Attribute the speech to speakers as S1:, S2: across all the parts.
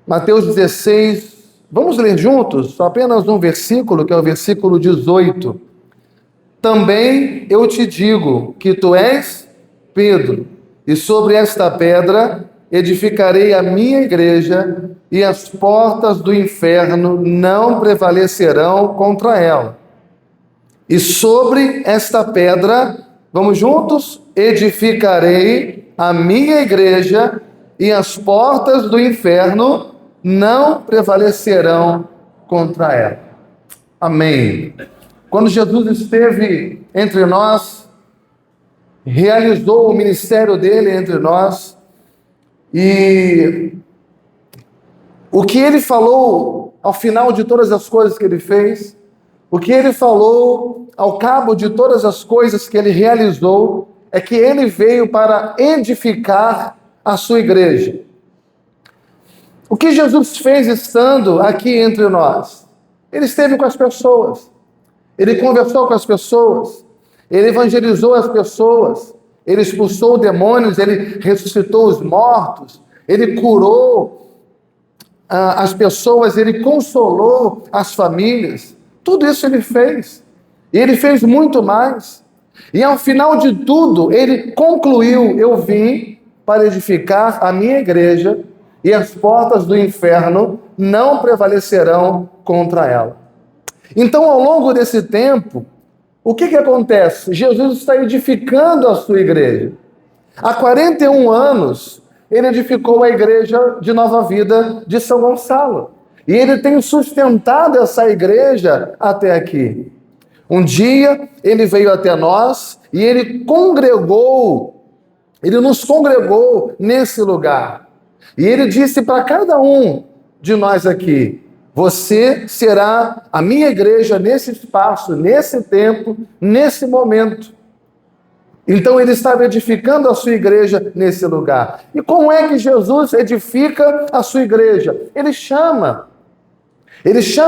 S1: Mateus 16, vamos ler juntos? Só apenas um versículo, que é o versículo 18. Também eu te digo que tu és Pedro, e sobre esta pedra edificarei a minha igreja, e as portas do inferno não prevalecerão contra ela. E sobre esta pedra, vamos juntos? Edificarei a minha igreja, e as portas do inferno não prevalecerão contra ela. Amém. Quando Jesus esteve entre nós, realizou o ministério dele entre nós, e o que ele falou ao final de todas as coisas que ele fez, o que ele falou ao cabo de todas as coisas que ele realizou, é que ele veio para edificar a sua igreja. O que Jesus fez estando aqui entre nós? Ele esteve com as pessoas, ele conversou com as pessoas, ele evangelizou as pessoas, ele expulsou demônios, ele ressuscitou os mortos, ele curou as pessoas, ele consolou as famílias. Tudo isso ele fez. E ele fez muito mais. E ao final de tudo, ele concluiu: eu vim para edificar a minha igreja, e as portas do inferno não prevalecerão contra ela. Então, ao longo desse tempo, o que acontece? Jesus está edificando a sua igreja. Há 41 anos, ele edificou a igreja de Nova Vida de São Gonçalo. E ele tem sustentado essa igreja até aqui. Um dia, ele veio até nós e ele nos congregou nesse lugar. E ele disse para cada um de nós aqui: você será a minha igreja nesse espaço, nesse tempo, nesse momento. Então ele estava edificando a sua igreja nesse lugar. E como é que Jesus edifica a sua igreja? Ele chama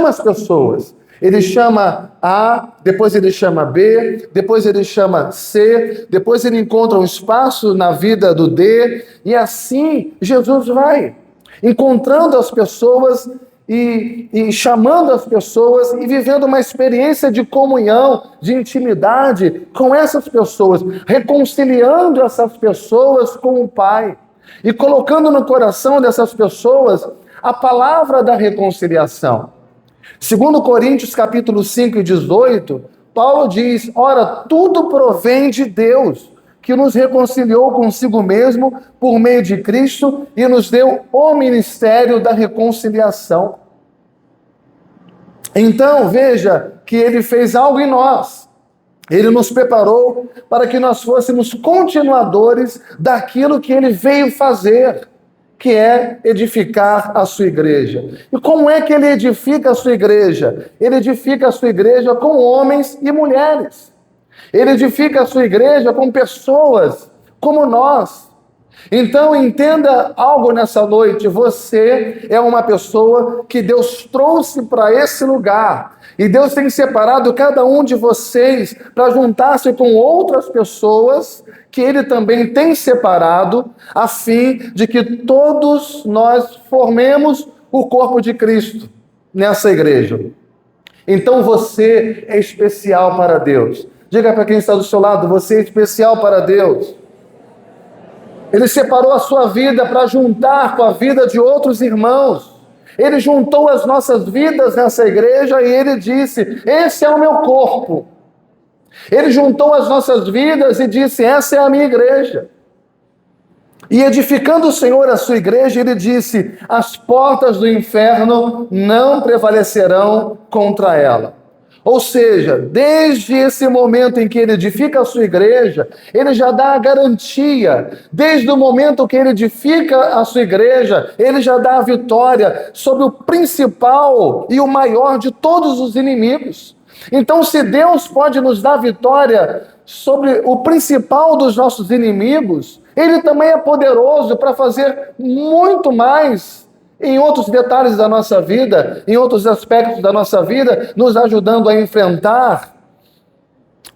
S1: as pessoas. Ele chama A, depois ele chama B, depois ele chama C, depois ele encontra um espaço na vida do D, e assim Jesus vai encontrando as pessoas e chamando as pessoas e vivendo uma experiência de comunhão, de intimidade com essas pessoas, reconciliando essas pessoas com o Pai e colocando no coração dessas pessoas a palavra da reconciliação. Segundo Coríntios capítulo 5 e 18, Paulo diz: ora, tudo provém de Deus, que nos reconciliou consigo mesmo por meio de Cristo e nos deu o ministério da reconciliação. Então, veja que ele fez algo em nós. Ele nos preparou para que nós fôssemos continuadores daquilo que ele veio fazer, que é edificar a sua igreja. E como é que ele edifica a sua igreja? Ele edifica a sua igreja com homens e mulheres. Ele edifica a sua igreja com pessoas como nós. Então entenda algo nessa noite: você é uma pessoa que Deus trouxe para esse lugar. E Deus tem separado cada um de vocês para juntar-se com outras pessoas que Ele também tem separado, a fim de que todos nós formemos o corpo de Cristo nessa igreja. Então você é especial para Deus. Diga para quem está do seu lado: você é especial para Deus. Ele separou a sua vida para juntar com a vida de outros irmãos. Ele juntou as nossas vidas nessa igreja e ele disse: esse é o meu corpo. Ele juntou as nossas vidas e disse: essa é a minha igreja. E edificando o Senhor a sua igreja, ele disse: as portas do inferno não prevalecerão contra ela. Ou seja, desde esse momento em que ele edifica a sua igreja, ele já dá a garantia. Desde o momento que ele edifica a sua igreja, ele já dá a vitória sobre o principal e o maior de todos os inimigos. Então, se Deus pode nos dar vitória sobre o principal dos nossos inimigos, Ele também é poderoso para fazer muito mais em outros detalhes da nossa vida, em outros aspectos da nossa vida, nos ajudando a enfrentar.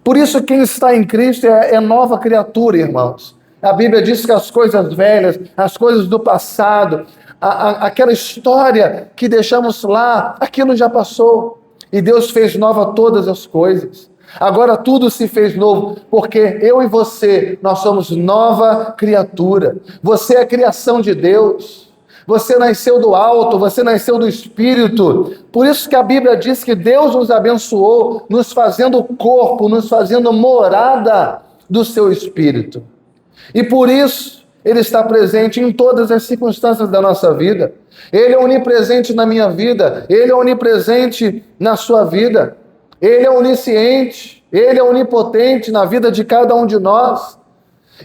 S1: Por isso, quem está em Cristo é nova criatura, irmãos. A Bíblia diz que as coisas velhas, as coisas do passado, aquela história que deixamos lá, aquilo já passou. E Deus fez nova todas as coisas. Agora tudo se fez novo, porque eu e você, nós somos nova criatura. Você é criação de Deus. Você nasceu do alto, você nasceu do Espírito. Por isso que a Bíblia diz que Deus nos abençoou, nos fazendo corpo, nos fazendo morada do seu Espírito. E por isso, Ele está presente em todas as circunstâncias da nossa vida. Ele é onipresente na minha vida, Ele é onipresente na sua vida. Ele é onisciente, Ele é onipotente na vida de cada um de nós.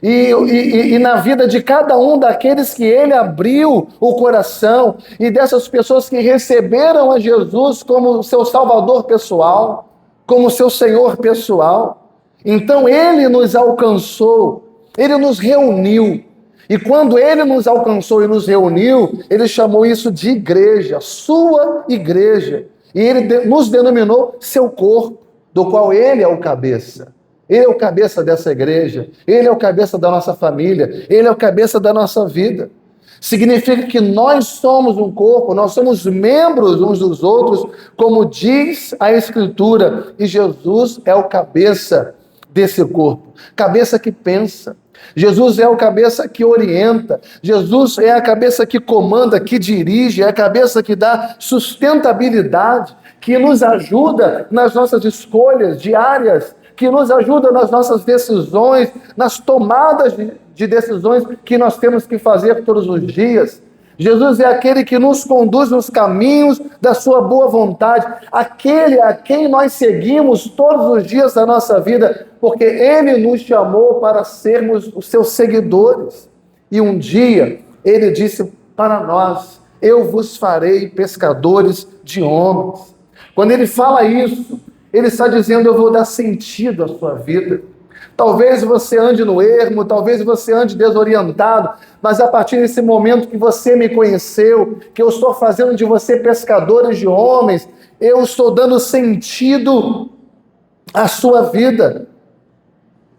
S1: E na vida de cada um daqueles que Ele abriu o coração e dessas pessoas que receberam a Jesus como seu Salvador pessoal, como seu Senhor pessoal. Então Ele nos alcançou, Ele nos reuniu. E quando Ele nos alcançou e nos reuniu, Ele chamou isso de igreja, sua igreja. E Ele nos denominou seu corpo, do qual Ele é o cabeça. Ele é o cabeça dessa igreja, Ele é o cabeça da nossa família, Ele é o cabeça da nossa vida. Significa que nós somos um corpo, nós somos membros uns dos outros, como diz a Escritura, e Jesus é o cabeça desse corpo, cabeça que pensa. Jesus é o cabeça que orienta, Jesus é a cabeça que comanda, que dirige, é a cabeça que dá sustentabilidade, que nos ajuda nas nossas escolhas diárias, que nos ajuda nas nossas decisões, nas tomadas de decisões que nós temos que fazer todos os dias. Jesus é aquele que nos conduz nos caminhos da sua boa vontade, aquele a quem nós seguimos todos os dias da nossa vida, porque Ele nos chamou para sermos os seus seguidores. E um dia Ele disse para nós: eu vos farei pescadores de homens. Quando Ele fala isso, Ele está dizendo: eu vou dar sentido à sua vida. Talvez você ande no ermo, talvez você ande desorientado, mas a partir desse momento que você me conheceu, que eu estou fazendo de você pescadores de homens, eu estou dando sentido à sua vida.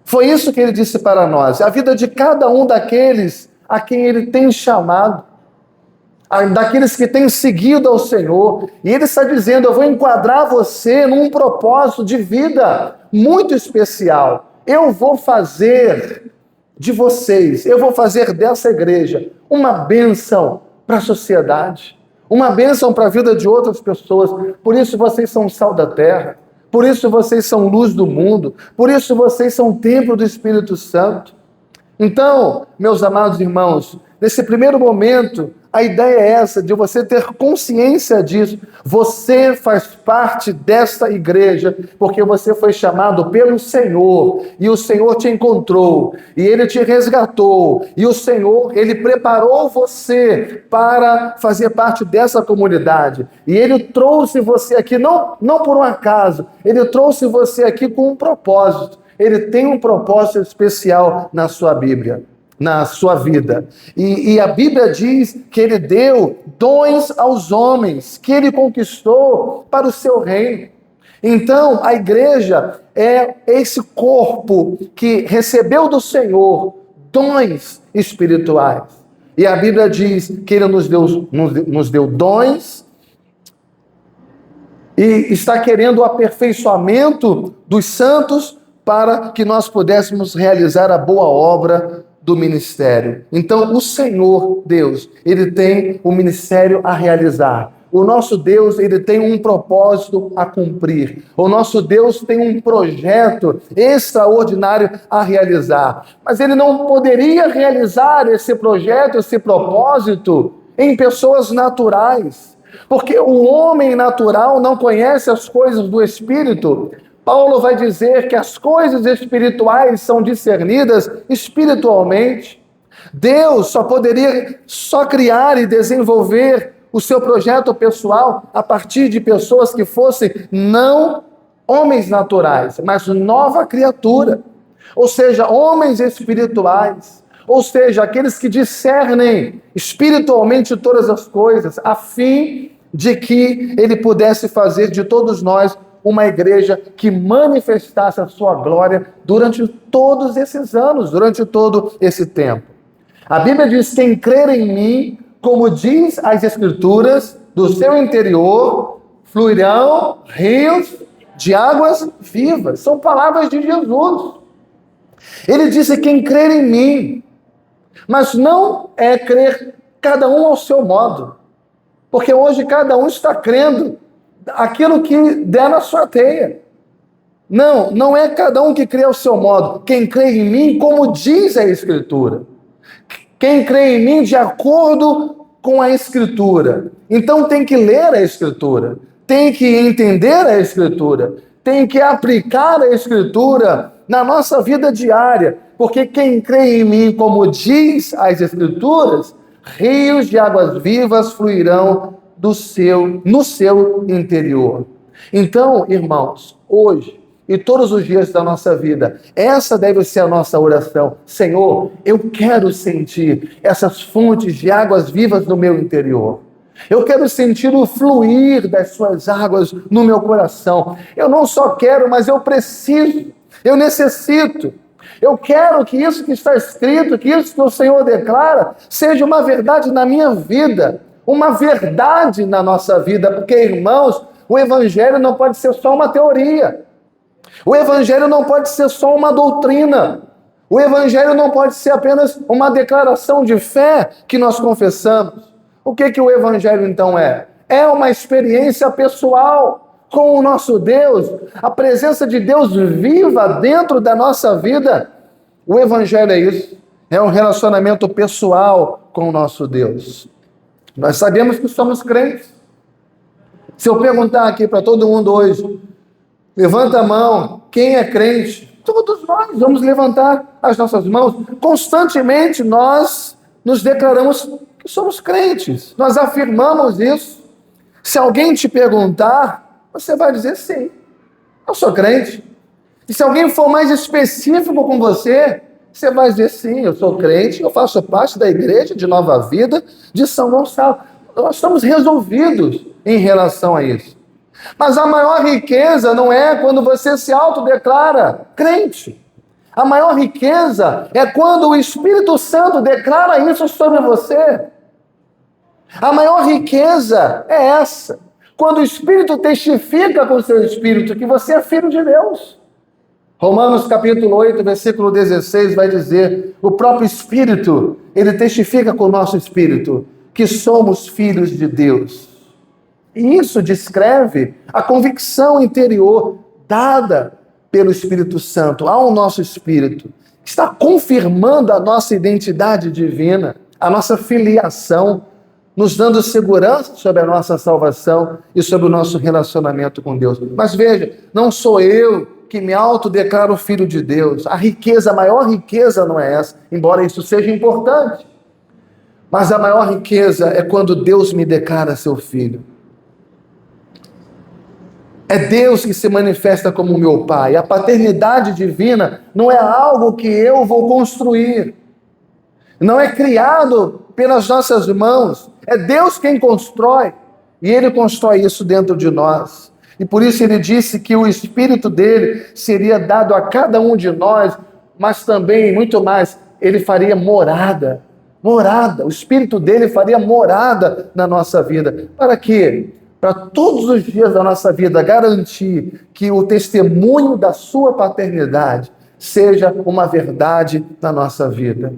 S1: Foi isso que Ele disse para nós, a vida de cada um daqueles a quem Ele tem chamado, daqueles que têm seguido ao Senhor. E Ele está dizendo: eu vou enquadrar você num propósito de vida muito especial. Eu vou fazer de vocês, eu vou fazer dessa igreja uma bênção para a sociedade, uma bênção para a vida de outras pessoas. Por isso vocês são sal da terra, por isso vocês são luz do mundo, por isso vocês são templo do Espírito Santo. Então, meus amados irmãos, nesse primeiro momento, a ideia é essa, de você ter consciência disso. Você faz parte desta igreja, porque você foi chamado pelo Senhor, e o Senhor te encontrou, e Ele te resgatou, e o Senhor, Ele preparou você para fazer parte dessa comunidade, e Ele trouxe você aqui, não por um acaso, Ele trouxe você aqui com um propósito. Ele tem um propósito especial na sua Bíblia, na sua vida. E a Bíblia diz que Ele deu dons aos homens, que Ele conquistou para o seu reino. Então, a igreja é esse corpo que recebeu do Senhor dons espirituais. E a Bíblia diz que Ele nos deu dons e está querendo o aperfeiçoamento dos santos para que nós pudéssemos realizar a boa obra do ministério. Então, o Senhor Deus, Ele tem um ministério a realizar. O nosso Deus, Ele tem um propósito a cumprir. O nosso Deus tem um projeto extraordinário a realizar. Mas Ele não poderia realizar esse projeto, esse propósito em pessoas naturais. Porque o homem natural não conhece as coisas do Espírito. Paulo vai dizer que as coisas espirituais são discernidas espiritualmente. Deus só poderia criar e desenvolver o seu projeto pessoal a partir de pessoas que fossem não homens naturais, mas nova criatura. Ou seja, homens espirituais. Ou seja, aqueles que discernem espiritualmente todas as coisas, a fim de que Ele pudesse fazer de todos nós uma igreja que manifestasse a sua glória durante todos esses anos, durante todo esse tempo. A Bíblia diz: quem crer em mim, como diz as Escrituras, do seu interior fluirão rios de águas vivas. São palavras de Jesus. Ele disse: quem crer em mim, mas não é crer cada um ao seu modo, porque hoje cada um está crendo aquilo que der na sua teia. Não é cada um que crê ao seu modo. Quem crê em mim, como diz a Escritura. Quem crê em mim de acordo com a Escritura. Então tem que ler a Escritura, tem que entender a Escritura, tem que aplicar a Escritura na nossa vida diária, porque quem crê em mim, como diz as Escrituras, rios de águas vivas fluirão no seu interior. Então, irmãos, hoje e todos os dias da nossa vida, essa deve ser a nossa oração. Senhor, eu quero sentir essas fontes de águas vivas no meu interior. Eu quero sentir o fluir das suas águas no meu coração. Eu não só quero, mas eu preciso, eu necessito. Eu quero que isso que está escrito, que isso que o Senhor declara, seja uma verdade na minha vida, uma verdade na nossa vida, porque, irmãos, o Evangelho não pode ser só uma teoria. O Evangelho não pode ser só uma doutrina. O Evangelho não pode ser apenas uma declaração de fé que nós confessamos. O que o Evangelho então é? É uma experiência pessoal com o nosso Deus, a presença de Deus viva dentro da nossa vida. O Evangelho é isso, é um relacionamento pessoal com o nosso Deus. Nós sabemos que somos crentes. Se eu perguntar aqui para todo mundo hoje, levanta a mão, quem é crente? Todos nós vamos levantar as nossas mãos. Constantemente nós nos declaramos que somos crentes. Nós afirmamos isso. Se alguém te perguntar, você vai dizer sim, eu sou crente. E se alguém for mais específico com você, você vai dizer sim, eu sou crente, eu faço parte da igreja de Nova Vida de São Gonçalo. Nós estamos resolvidos em relação a isso. Mas a maior riqueza não é quando você se autodeclara crente. A maior riqueza é quando o Espírito Santo declara isso sobre você. A maior riqueza é essa. Quando o Espírito testifica com o seu Espírito que você é filho de Deus. Romanos capítulo 8, versículo 16 vai dizer, o próprio Espírito, ele testifica com o nosso Espírito que somos filhos de Deus. E isso descreve a convicção interior dada pelo Espírito Santo ao nosso espírito, que está confirmando a nossa identidade divina, a nossa filiação, nos dando segurança sobre a nossa salvação e sobre o nosso relacionamento com Deus. Mas veja, não sou eu que me autodeclaro filho de Deus. A riqueza, a maior riqueza não é essa, embora isso seja importante. Mas a maior riqueza é quando Deus me declara seu filho. É Deus que se manifesta como meu Pai. A paternidade divina não é algo que eu vou construir. Não é criado pelas nossas mãos. É Deus quem constrói. E Ele constrói isso dentro de nós. E por isso Ele disse que o Espírito dele seria dado a cada um de nós, mas também, muito mais, Ele faria morada. Morada. O Espírito dele faria morada na nossa vida. Para quê? Para todos os dias da nossa vida garantir que o testemunho da sua paternidade seja uma verdade na nossa vida.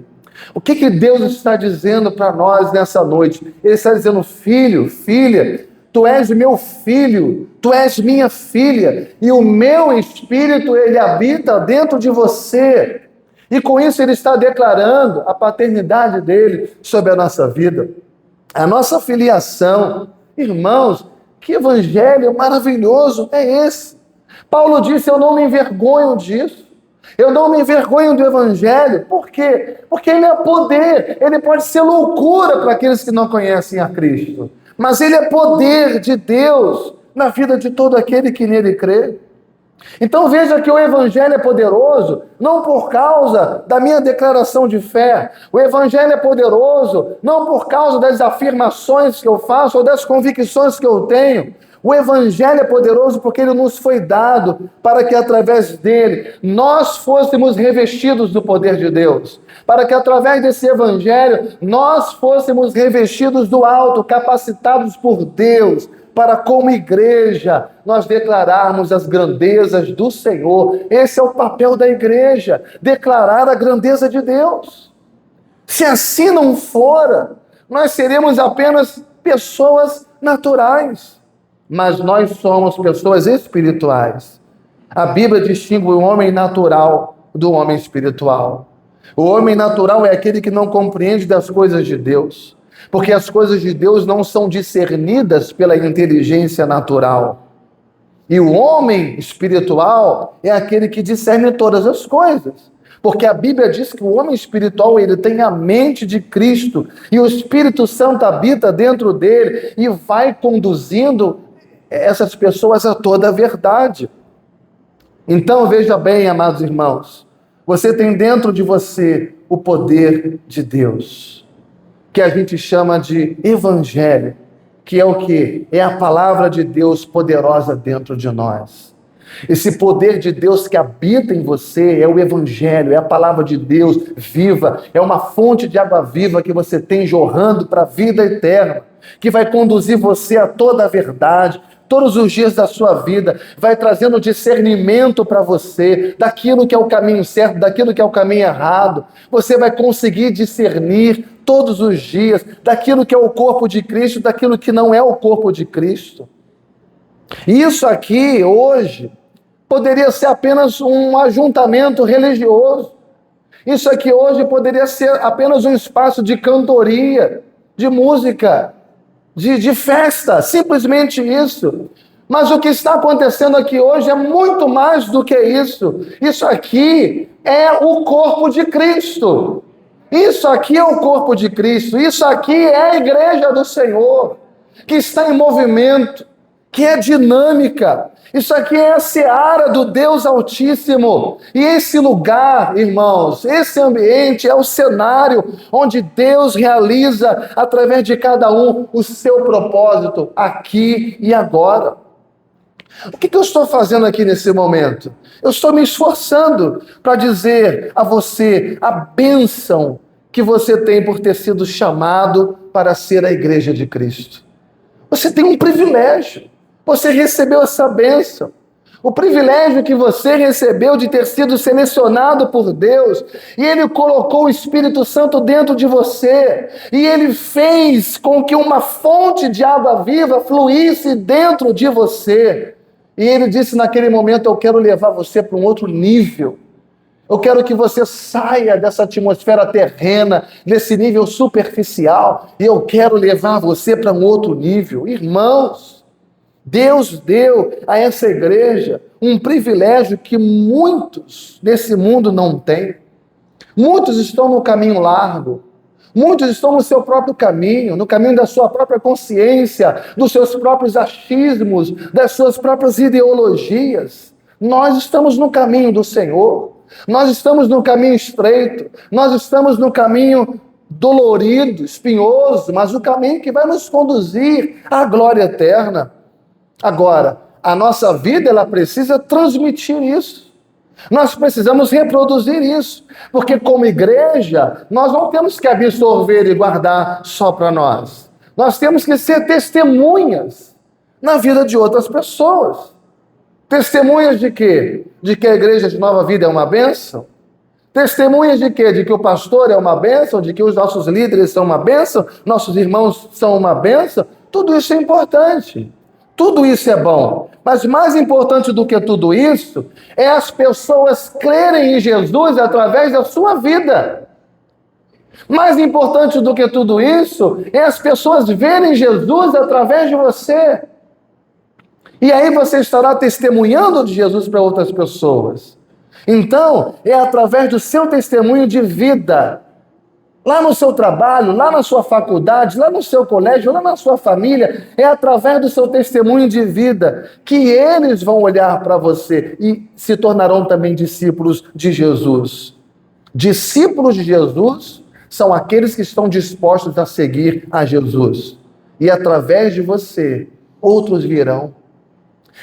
S1: O que Deus está dizendo para nós nessa noite? Ele está dizendo, filho, filha, tu és meu filho, tu és minha filha, e o meu Espírito, ele habita dentro de você. E com isso ele está declarando a paternidade dele sobre a nossa vida, a nossa filiação. Irmãos, que evangelho maravilhoso é esse? Paulo disse, eu não me envergonho disso. Eu não me envergonho do evangelho. Por quê? Porque ele é poder. Ele pode ser loucura para aqueles que não conhecem a Cristo. Mas ele é poder de Deus na vida de todo aquele que nele crê. Então veja que o evangelho é poderoso, não por causa da minha declaração de fé. O evangelho é poderoso, não por causa das afirmações que eu faço ou das convicções que eu tenho. O Evangelho é poderoso porque ele nos foi dado para que através dele nós fôssemos revestidos do poder de Deus. Para que através desse Evangelho nós fôssemos revestidos do alto, capacitados por Deus, para como igreja nós declararmos as grandezas do Senhor. Esse é o papel da igreja, declarar a grandeza de Deus. Se assim não for, nós seremos apenas pessoas naturais. Mas nós somos pessoas espirituais. A Bíblia distingue o homem natural do homem espiritual. O homem natural é aquele que não compreende das coisas de Deus, porque as coisas de Deus não são discernidas pela inteligência natural. E o homem espiritual é aquele que discerne todas as coisas. Porque a Bíblia diz que o homem espiritual, ele tem a mente de Cristo, e o Espírito Santo habita dentro dele e vai conduzindo essas pessoas a toda a verdade. Então, veja bem, amados irmãos, você tem dentro de você o poder de Deus, que a gente chama de Evangelho, que é o quê? É a palavra de Deus poderosa dentro de nós. Esse poder de Deus que habita em você é o Evangelho, é a palavra de Deus viva, é uma fonte de água viva que você tem jorrando para a vida eterna, que vai conduzir você a toda a verdade, todos os dias da sua vida, vai trazendo discernimento para você, daquilo que é o caminho certo, daquilo que é o caminho errado. Você vai conseguir discernir todos os dias, daquilo que é o corpo de Cristo, daquilo que não é o corpo de Cristo. Isso aqui, hoje, poderia ser apenas um ajuntamento religioso. Isso aqui hoje poderia ser apenas um espaço de cantoria, de música, de festa, simplesmente isso. Mas o que está acontecendo aqui hoje é muito mais do que isso. Isso aqui é o corpo de Cristo. Isso aqui é o corpo de Cristo. Isso aqui é a igreja do Senhor, que está em movimento, que é dinâmica. Isso aqui é a seara do Deus Altíssimo. E esse lugar, irmãos, esse ambiente é o cenário onde Deus realiza, através de cada um, o seu propósito, aqui e agora. O que eu estou fazendo aqui nesse momento? Eu estou me esforçando para dizer a você a bênção que você tem por ter sido chamado para ser a igreja de Cristo. Você tem um privilégio. Você recebeu essa bênção. O privilégio que você recebeu de ter sido selecionado por Deus, e Ele colocou o Espírito Santo dentro de você, e Ele fez com que uma fonte de água viva fluísse dentro de você. E Ele disse naquele momento: eu quero levar você para um outro nível. Eu quero que você saia dessa atmosfera terrena, desse nível superficial, e eu quero levar você para um outro nível. Irmãos, Deus deu a essa igreja um privilégio que muitos nesse mundo não têm. Muitos estão no caminho largo. Muitos estão no seu próprio caminho, no caminho da sua própria consciência, dos seus próprios achismos, das suas próprias ideologias. Nós estamos no caminho do Senhor. Nós estamos no caminho estreito. Nós estamos no caminho dolorido, espinhoso, mas o caminho que vai nos conduzir à glória eterna. Agora, a nossa vida, ela precisa transmitir isso. Nós precisamos reproduzir isso. Porque como igreja, nós não temos que absorver e guardar só para nós. Nós temos que ser testemunhas na vida de outras pessoas. Testemunhas de quê? De que a igreja de Nova Vida é uma bênção? Testemunhas de quê? De que o pastor é uma bênção? De que os nossos líderes são uma bênção? Nossos irmãos são uma bênção? Tudo isso é importante. Tudo isso é bom, mas mais importante do que tudo isso é as pessoas crerem em Jesus através da sua vida. Mais importante do que tudo isso é as pessoas verem Jesus através de você. E aí você estará testemunhando de Jesus para outras pessoas. Então, é através do seu testemunho de vida, lá no seu trabalho, lá na sua faculdade, lá no seu colégio, lá na sua família, é através do seu testemunho de vida que eles vão olhar para você e se tornarão também discípulos de Jesus. Discípulos de Jesus são aqueles que estão dispostos a seguir a Jesus. E através de você, outros virão.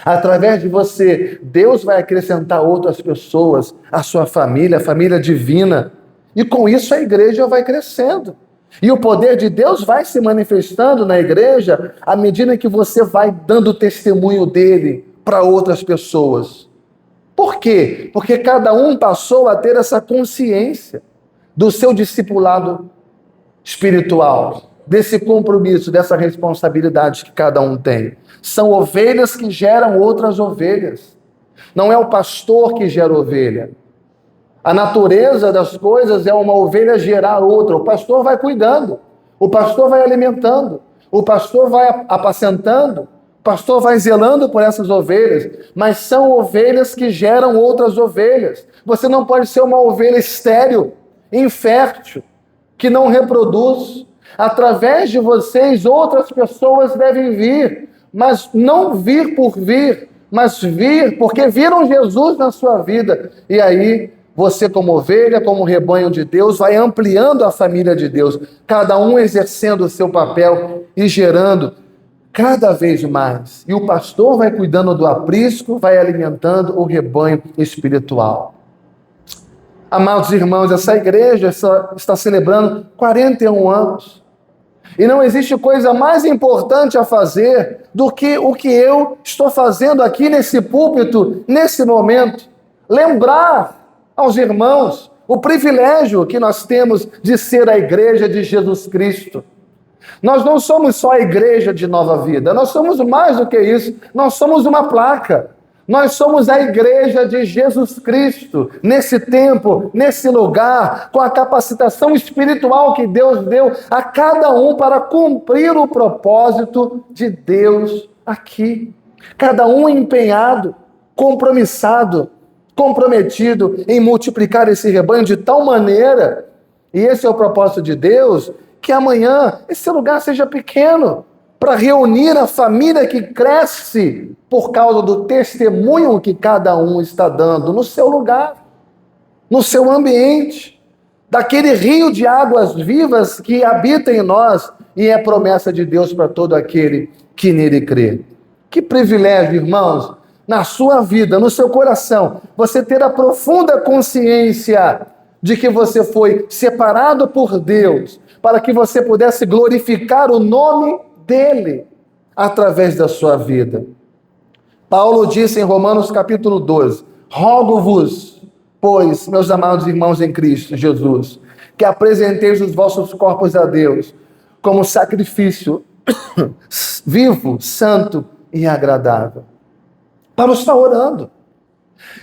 S1: Através de você, Deus vai acrescentar outras pessoas, a sua família, a família divina. E com isso a igreja vai crescendo. E o poder de Deus vai se manifestando na igreja à medida que você vai dando testemunho dele para outras pessoas. Por quê? Porque cada um passou a ter essa consciência do seu discipulado espiritual, desse compromisso, dessa responsabilidade que cada um tem. São ovelhas que geram outras ovelhas. Não é o pastor que gera ovelha. A natureza das coisas é uma ovelha gerar outra. O pastor vai cuidando, o pastor vai alimentando, o pastor vai apacentando, o pastor vai zelando por essas ovelhas, mas são ovelhas que geram outras ovelhas. Você não pode ser uma ovelha estéril, infértil, que não reproduz. Através de vocês, outras pessoas devem vir, mas não vir por vir, mas vir porque viram Jesus na sua vida. E aí, você como ovelha, como rebanho de Deus, vai ampliando a família de Deus, cada um exercendo o seu papel e gerando cada vez mais. E o pastor vai cuidando do aprisco, vai alimentando o rebanho espiritual. Amados irmãos, essa igreja está celebrando 41 anos. E não existe coisa mais importante a fazer do que o que eu estou fazendo aqui nesse púlpito, nesse momento. Lembrar aos irmãos o privilégio que nós temos de ser a igreja de Jesus Cristo. Nós não somos só a igreja de Nova Vida, nós somos mais do que isso, nós somos uma placa. Nós somos a igreja de Jesus Cristo, nesse tempo, nesse lugar, com a capacitação espiritual que Deus deu a cada um para cumprir o propósito de Deus aqui. Cada um empenhado, comprometido em multiplicar esse rebanho de tal maneira, e esse é o propósito de Deus, que amanhã esse lugar seja pequeno, para reunir a família que cresce por causa do testemunho que cada um está dando no seu lugar, no seu ambiente, daquele rio de águas vivas que habita em nós e é promessa de Deus para todo aquele que nele crê. Que privilégio, irmãos, na sua vida, no seu coração, você ter a profunda consciência de que você foi separado por Deus para que você pudesse glorificar o nome dele através da sua vida. Paulo disse em Romanos capítulo 12: rogo-vos, pois, meus amados irmãos em Cristo Jesus, que apresenteis os vossos corpos a Deus como sacrifício vivo, santo e agradável. Paulo está orando.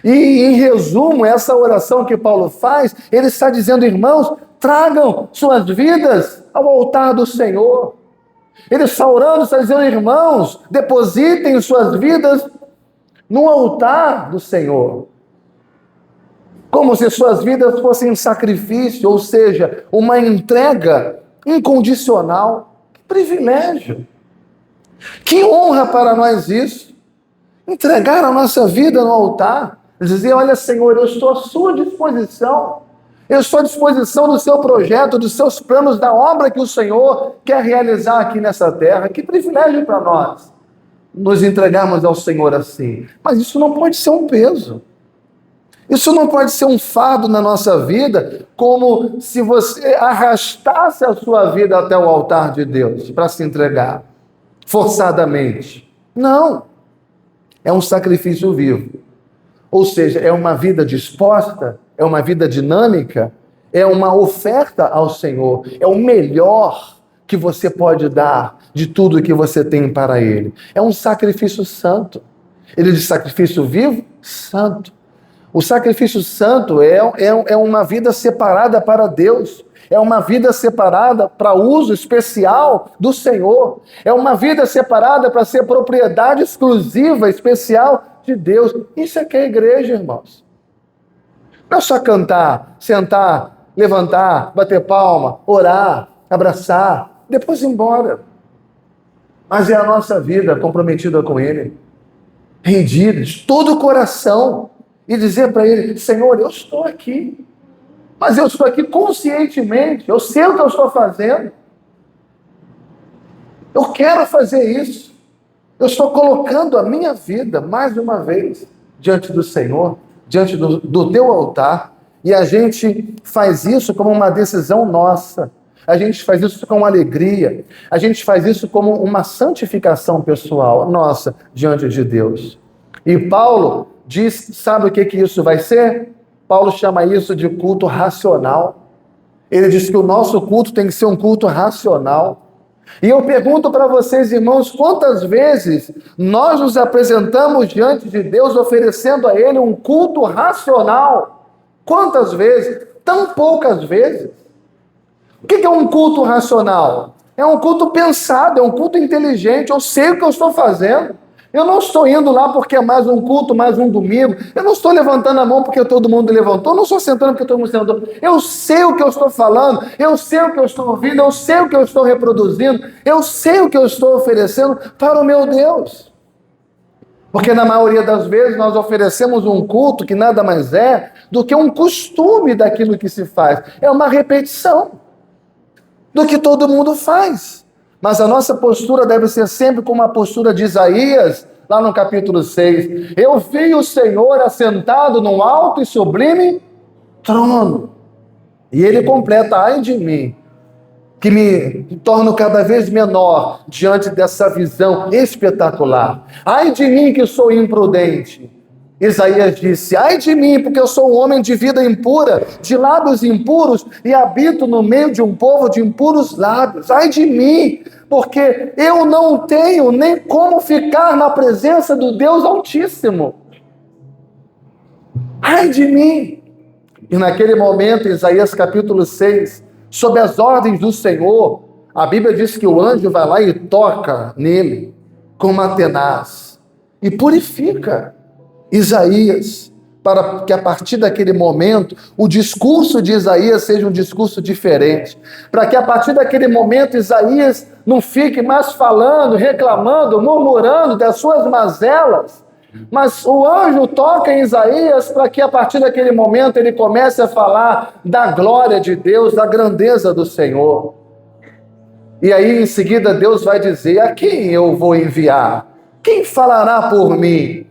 S1: E, em resumo, essa oração que Paulo faz, ele está dizendo: irmãos, tragam suas vidas ao altar do Senhor. Ele está orando, está dizendo: irmãos, depositem suas vidas no altar do Senhor. Como se suas vidas fossem um sacrifício, ou seja, uma entrega incondicional. Que privilégio! Que honra para nós isso! Entregar a nossa vida no altar, dizer: olha, Senhor, eu estou à sua disposição. Eu estou à disposição do seu projeto, dos seus planos, da obra que o Senhor quer realizar aqui nessa terra. Que privilégio para nós nos entregarmos ao Senhor assim. Mas isso não pode ser um peso. Isso não pode ser um fardo na nossa vida, como se você arrastasse a sua vida até o altar de Deus para se entregar forçadamente. Não. É um sacrifício vivo. Ou seja, é uma vida disposta, é uma vida dinâmica, é uma oferta ao Senhor, é o melhor que você pode dar de tudo que você tem para Ele. É um sacrifício santo. Ele diz sacrifício vivo, santo. O sacrifício santo é uma vida separada para Deus, é uma vida separada para uso especial do Senhor, é uma vida separada para ser propriedade exclusiva, especial de Deus. Isso é que é a igreja, irmãos. Não é só cantar, sentar, levantar, bater palma, orar, abraçar, depois ir embora. Mas é a nossa vida comprometida com Ele, rendida de todo o coração, e dizer para Ele: Senhor, eu estou aqui, mas eu estou aqui conscientemente, eu sei o que eu estou fazendo, eu quero fazer isso. Eu estou colocando a minha vida, mais uma vez, diante do Senhor, diante do teu altar, e a gente faz isso como uma decisão nossa. A gente faz isso com alegria. A gente faz isso como uma santificação pessoal nossa diante de Deus. E Paulo diz, sabe o que isso vai ser? Paulo chama isso de culto racional. Ele diz que o nosso culto tem que ser um culto racional. E eu pergunto para vocês, irmãos, quantas vezes nós nos apresentamos diante de Deus oferecendo a Ele um culto racional? Quantas vezes? Tão poucas vezes. O que é um culto racional? É um culto pensado, é um culto inteligente. Eu sei o que eu estou fazendo. Eu não estou indo lá porque é mais um culto, mais um domingo. Eu não estou levantando a mão porque todo mundo levantou. Eu não estou sentando porque todo mundo sentou. Eu sei o que eu estou falando. Eu sei o que eu estou ouvindo. Eu sei o que eu estou reproduzindo. Eu sei o que eu estou oferecendo para o meu Deus. Porque na maioria das vezes nós oferecemos um culto que nada mais é do que um costume daquilo que se faz. É uma repetição do que todo mundo faz. Mas a nossa postura deve ser sempre como a postura de Isaías, lá no capítulo 6. Eu vi o Senhor assentado num alto e sublime trono. E ele completa, ai de mim, que me torno cada vez menor diante dessa visão espetacular. Ai de mim que sou imprudente. Isaías disse, ai de mim, porque eu sou um homem de vida impura, de lábios impuros, e habito no meio de um povo de impuros lábios. Ai de mim, porque eu não tenho nem como ficar na presença do Deus Altíssimo. Ai de mim. E naquele momento, Isaías capítulo 6, sob as ordens do Senhor, a Bíblia diz que o anjo vai lá e toca nele com uma tenaz e purifica Isaías, para que a partir daquele momento o discurso de Isaías seja um discurso diferente, para que a partir daquele momento Isaías não fique mais falando, reclamando, murmurando das suas mazelas, mas o anjo toca em Isaías para que a partir daquele momento ele comece a falar da glória de Deus, da grandeza do Senhor. E aí em seguida Deus vai dizer, a quem eu vou enviar? Quem falará por mim?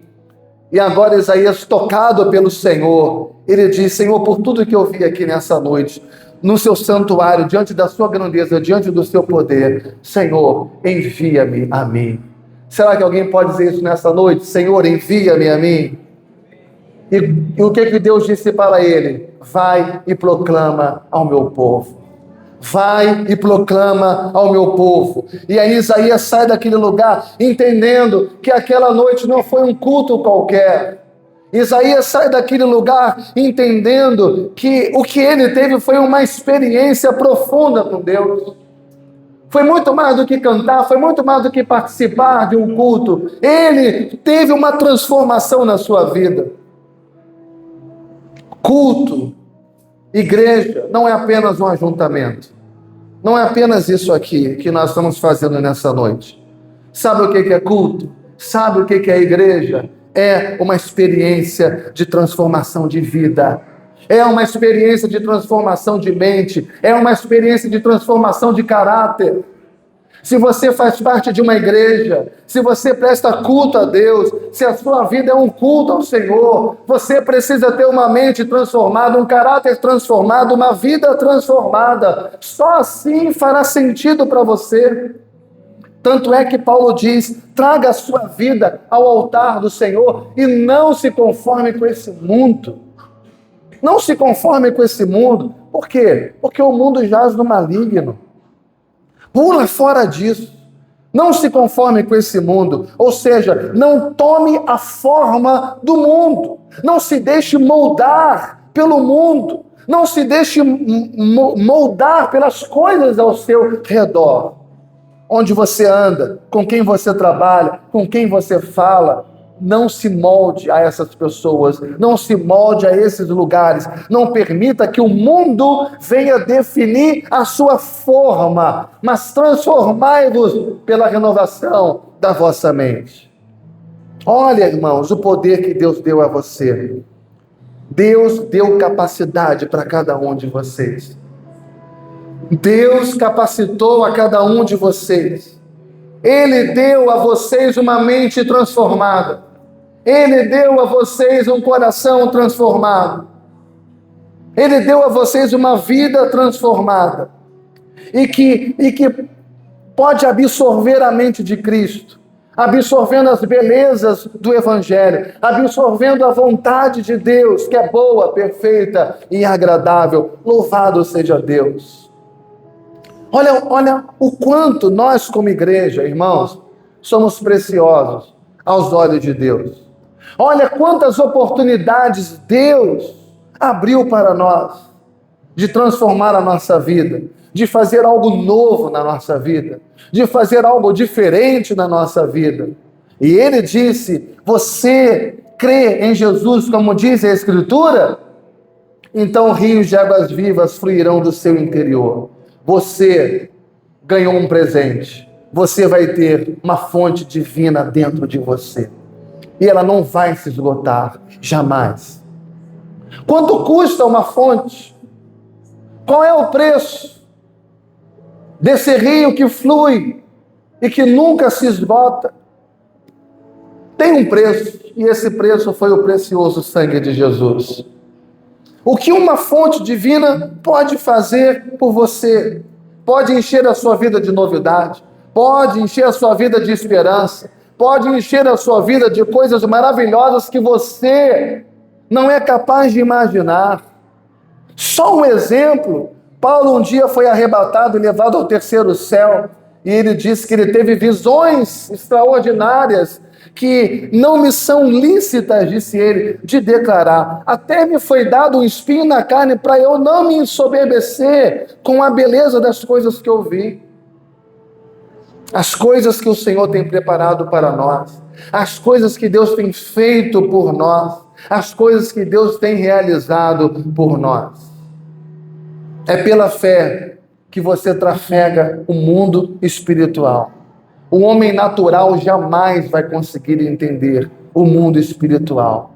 S1: E agora Isaías, tocado pelo Senhor, ele diz, Senhor, por tudo que eu vi aqui nessa noite, no seu santuário, diante da sua grandeza, diante do seu poder, Senhor, envia-me a mim. Será que alguém pode dizer isso nessa noite? Senhor, envia-me a mim. E o que Deus disse para ele? Vai e proclama ao meu povo. Vai e proclama ao meu povo. E aí Isaías sai daquele lugar entendendo que aquela noite não foi um culto qualquer. Isaías sai daquele lugar entendendo que o que ele teve foi uma experiência profunda com Deus. Foi muito mais do que cantar, foi muito mais do que participar de um culto. Ele teve uma transformação na sua vida. Culto, igreja, não é apenas um ajuntamento. Não é apenas isso aqui que nós estamos fazendo nessa noite. Sabe o que é culto? Sabe o que é igreja? É uma experiência de transformação de vida. É uma experiência de transformação de mente. É uma experiência de transformação de caráter. Se você faz parte de uma igreja, se você presta culto a Deus, se a sua vida é um culto ao Senhor, você precisa ter uma mente transformada, um caráter transformado, uma vida transformada. Só assim fará sentido para você. Tanto é que Paulo diz, traga a sua vida ao altar do Senhor e não se conforme com esse mundo. Não se conforme com esse mundo. Por quê? Porque o mundo jaz no maligno. Pula fora disso. Não se conforme com esse mundo. Ou seja, não tome a forma do mundo. Não se deixe moldar pelo mundo. Não se deixe moldar pelas coisas ao seu redor. Onde você anda, com quem você trabalha, com quem você fala. Não se molde a essas pessoas, não se molde a esses lugares, não permita que o mundo venha definir a sua forma, mas transformai-vos pela renovação da vossa mente. Olha, irmãos, o poder que Deus deu a você. Deus deu capacidade para cada um de vocês. Deus capacitou a cada um de vocês. Ele deu a vocês uma mente transformada. Ele deu a vocês um coração transformado. Ele deu a vocês uma vida transformada. E que pode absorver a mente de Cristo, absorvendo as belezas do Evangelho, absorvendo a vontade de Deus, que é boa, perfeita e agradável. Louvado seja Deus. Olha o quanto nós, como igreja, irmãos, somos preciosos aos olhos de Deus. Olha quantas oportunidades Deus abriu para nós de transformar a nossa vida, de fazer algo novo na nossa vida, de fazer algo diferente na nossa vida. E ele disse: você crê em Jesus, como diz a Escritura? Então rios de águas vivas fluirão do seu interior. Você ganhou um presente. Você vai ter uma fonte divina dentro de você. E ela não vai se esgotar, jamais. Quanto custa uma fonte? Qual é o preço desse rio que flui e que nunca se esgota? Tem um preço, e esse preço foi o precioso sangue de Jesus. O que uma fonte divina pode fazer por você? Pode encher a sua vida de novidade, pode encher a sua vida de esperança, pode encher a sua vida de coisas maravilhosas que você não é capaz de imaginar. Só um exemplo: Paulo um dia foi arrebatado e levado ao terceiro céu, e ele disse que ele teve visões extraordinárias que não me são lícitas, disse ele, de declarar. Até me foi dado um espinho na carne para eu não me ensoberbecer com a beleza das coisas que eu vi. As coisas que o Senhor tem preparado para nós, as coisas que Deus tem feito por nós, as coisas que Deus tem realizado por nós. É pela fé que você trafega o mundo espiritual. O homem natural jamais vai conseguir entender o mundo espiritual.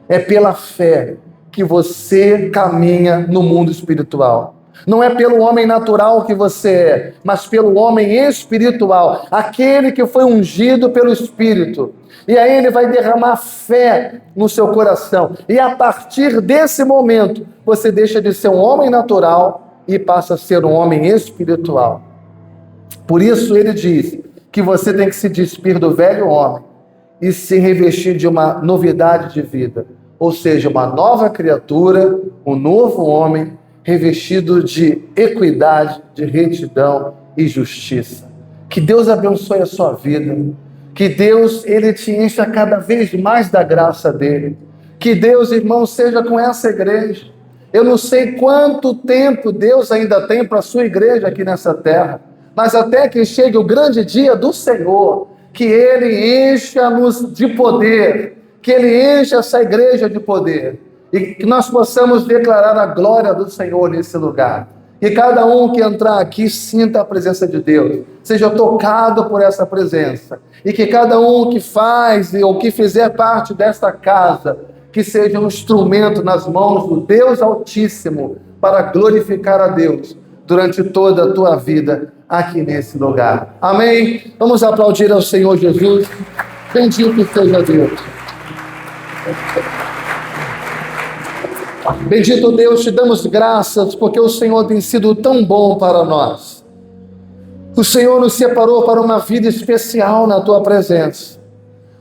S1: É pela fé que você caminha no mundo espiritual. Não é pelo homem natural que você é, mas pelo homem espiritual, aquele que foi ungido pelo Espírito. E aí ele vai derramar fé no seu coração. E a partir desse momento, você deixa de ser um homem natural e passa a ser um homem espiritual. Por isso ele diz que você tem que se despir do velho homem e se revestir de uma novidade de vida. Ou seja, uma nova criatura, um novo homem, revestido de equidade, de retidão e justiça. Que Deus abençoe a sua vida. Que Deus, ele te encha cada vez mais da graça dele. Que Deus, irmão, seja com essa igreja. Eu não sei quanto tempo Deus ainda tem para a sua igreja aqui nessa terra, mas até que chegue o grande dia do Senhor, que ele encha-nos de poder, que ele encha essa igreja de poder, e que nós possamos declarar a glória do Senhor nesse lugar. Que cada um que entrar aqui sinta a presença de Deus, seja tocado por essa presença, e que cada um que faz ou que fizer parte desta casa, que seja um instrumento nas mãos do Deus Altíssimo para glorificar a Deus durante toda a tua vida aqui nesse lugar. Amém? Vamos aplaudir ao Senhor Jesus. Bendito seja Deus. Bendito Deus, te damos graças porque o Senhor tem sido tão bom para nós. O Senhor nos separou para uma vida especial na tua presença.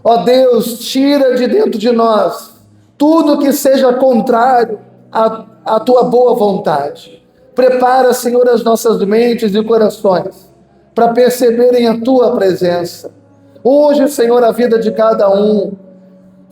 S1: Ó Deus, tira de dentro de nós tudo que seja contrário à tua boa vontade. Prepara, Senhor, as nossas mentes e corações para perceberem a tua presença. Unge, Senhor, a vida de cada um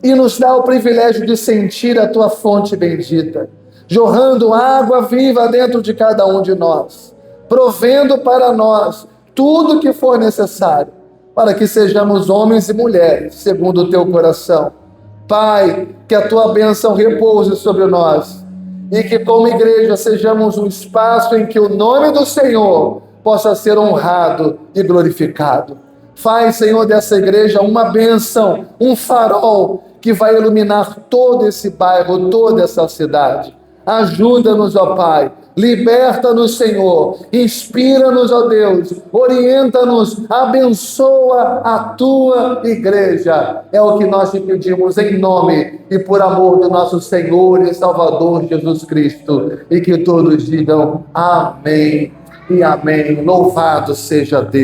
S1: e nos dá o privilégio de sentir a tua fonte bendita, jorrando água viva dentro de cada um de nós, provendo para nós tudo que for necessário para que sejamos homens e mulheres segundo o teu coração. Pai, que a tua bênção repouse sobre nós e que como igreja sejamos um espaço em que o nome do Senhor possa ser honrado e glorificado. Faz, Senhor, dessa igreja uma bênção, um farol que vai iluminar todo esse bairro, toda essa cidade. Ajuda-nos, ó Pai, Liberta-nos, Senhor. Inspira-nos, ó Deus. Orienta-nos. Abençoa a tua igreja. É o que nós te pedimos em nome e por amor do nosso Senhor e Salvador Jesus Cristo. E que todos digam amém e amém. Louvado seja Deus.